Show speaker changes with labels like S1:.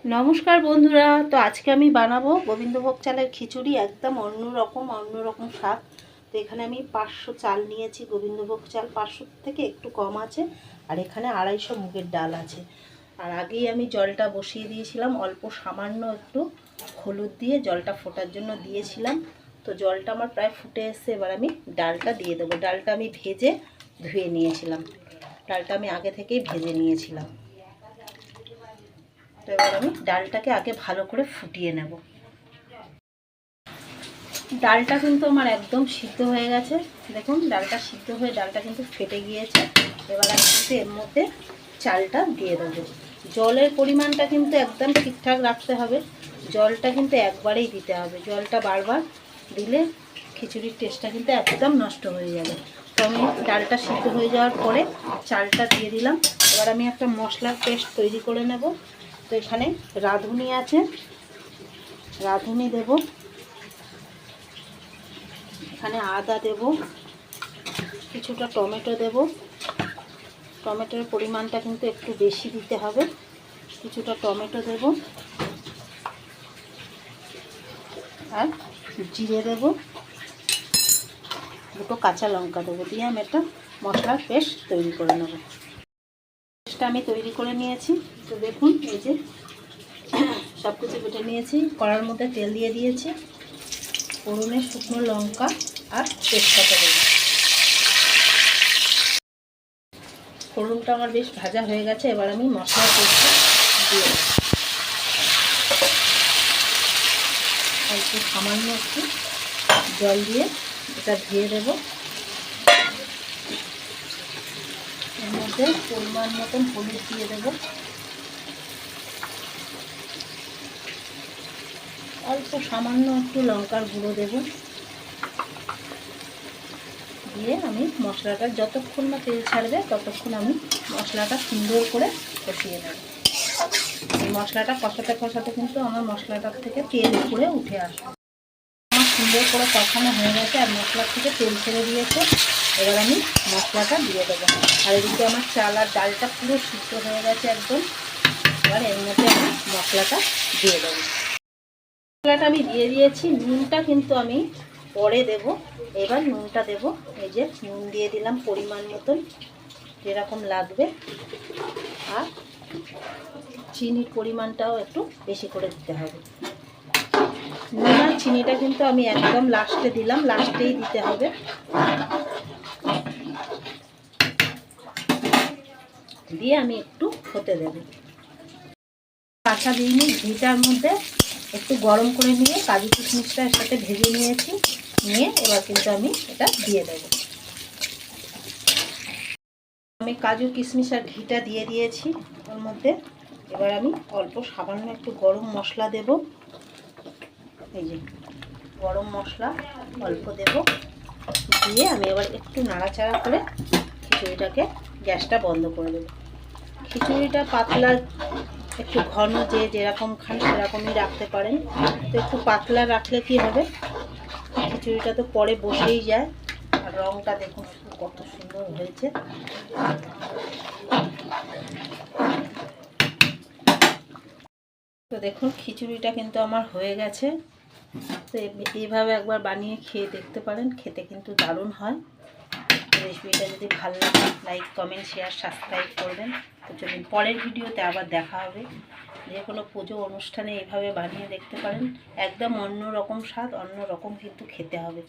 S1: নমস্কার বন্ধুরা, তো আজকে আমি বানাবো গোবিন্দভোগ চালের খিচুড়ি। একদম অন্যরকম স্বাদ। তো এখানে আমি 500 চাল নিয়েছি, গোবিন্দভোগ চাল 500 থেকে একটু কম আছে। আর এখানে 250 মুগের ডাল আছে। আর আগেই আমি জলটা বসিয়ে দিয়েছিলাম, অল্প সামান্য একটু হলুদ দিয়ে জলটা ফোটার জন্য দিয়েছিলাম। তো জলটা আমার প্রায় ফুটে এসছে। এবার আমি ডালটা দিয়ে দেবো। ডালটা আমি ভেজে ধুয়ে নিয়েছিলাম, ডালটা আমি আগে থেকেই ভেজে নিয়েছিলাম। তো এবার আমি ডালটাকে আগে ভালো করে ফুটিয়ে নেব। ডালটা কিন্তু আমার একদম সিদ্ধ হয়ে গেছে। দেখুন ডালটা সিদ্ধ হয়ে ডালটা কিন্তু ফেটে গিয়েছে। এবার আমি কিন্তু এর মধ্যে চালটা দিয়ে দেবো। জলের পরিমাণটা কিন্তু একদম ঠিকঠাক রাখতে হবে। জলটা কিন্তু একবারেই দিতে হবে। জলটা বারবার দিলে খিচুড়ির টেস্টটা কিন্তু একদম নষ্ট হয়ে যাবে। তো আমি ডালটা সিদ্ধ হয়ে যাওয়ার পরে চালটা দিয়ে দিলাম। এবার আমি একটা মশলার পেস্ট তৈরি করে নেব। তো এখানে রাঁধুনি আছে, রাঁধুনি দেব। এখানে আদা দেব, কিছুটা টমেটো দেব। টমেটোর পরিমাণটা কিন্তু একটু বেশি দিতে হবে। কিছুটা টমেটো দেব আর জিরে দেব, দুটো কাঁচা লঙ্কা দেবো। দিয়ে আমি একটা মশলার পেস্ট তৈরি করে নেব। পেস্টটা আমি তৈরি করে নিয়েছি। তো দেখুন এই যে সব কিছু বেটে নিয়েছি। কড়ার মধ্যে তেল দিয়ে দিয়েছি, ফোড়নে শুকনো লঙ্কা আর তেজপাতা দেব। ফোড়নটা আমার বেশ ভাজা হয়ে গেছে। এবার আমি মশলা পেস্টটা দিয়ে অল্প সামান্য একটু জল দিয়ে এটা ধুয়ে দেব। এর মধ্যে পরিমাণ মতন হলুদ দিয়ে দেব, অল্প সামান্য একটু লঙ্কার গুঁড়ো দেব। দিয়ে আমি মশলাটা যতক্ষণ না তেল ছাড়বে ততক্ষণ আমি মশলাটা সুন্দর করে কষিয়ে নেব। এই মশলাটা কষাতে কিন্তু আমার মশলাটার থেকে তেল উপরে উঠে আসবে। আমার সুন্দর করে কষানো হয়ে গেছে আর মশলার থেকে তেল ছেড়ে দিয়েছে। এবার আমি মশলাটা দিয়ে দেবো। আর এদিকে আমার চাল আর ডালটা পুরো সিদ্ধ হয়ে গেছে একদম। এবার এর মধ্যে আমি মশলাটা দিয়ে দেবো। মশলাটা আমি দিয়ে দিয়েছি। নুনটা কিন্তু আমি পরে দেব। এবার নুনটা দেব। এই যে নুন দিয়ে দিলাম পরিমাণ মতন, যেরকম লাগবে। আর চিনির পরিমাণটাও একটু বেশি করে দিতে হবে। নুন আর চিনিটা কিন্তু আমি একদম লাস্টে দিলাম, লাস্টেই দিতে হবে। দিয়ে আমি একটু হতে দেব। কাঁচা দিইনি, ঘিটার মধ্যে একটু গরম করে নিয়ে কাজু কিশমিশটা এর সাথে ভেজে নিয়েছি। নিয়ে এবার কিন্তু আমি এটা দিয়ে দেব। আমি কাজু কিশমিশ আর ঘিটা দিয়ে দিয়েছি ওর মধ্যে। এবার আমি অল্প সামান্য একটু গরম মশলা দেব। এই যে গরম মশলা অল্প দেব। দিয়ে আমি এবার একটু নাড়াচাড়া করে খিচুড়িটাকে গ্যাসটা বন্ধ করে দেব। খিচুড়িটা পাতলা একটু ঘন, যে যেরকম খান সেরকমই রাখতে পারেন। তো একটু পাতলা রাখলে কি হবে, খিচুড়িটা তো পরে বসেই যায়। আর রঙটা দেখুন কত সুন্দর হয়েছে। তো দেখুন খিচুড়িটা কিন্তু আমার হয়ে গেছে। তো এইভাবে একবার বানিয়ে খেয়ে দেখতে পারেন, খেতে কিন্তু দারুণ হয়। রেসিপিটা যদি ভালো লাগে লাইক কমেন্ট শেয়ার সাবস্ক্রাইব করবেন। তো চলুন পরের ভিডিওতে আবার দেখা হবে। যে কোনো পুজো অনুষ্ঠানে এইভাবে বানিয়ে দেখতে পারেন। একদম অন্য রকম স্বাদ, অন্য রকম কিন্তু খেতে হবে।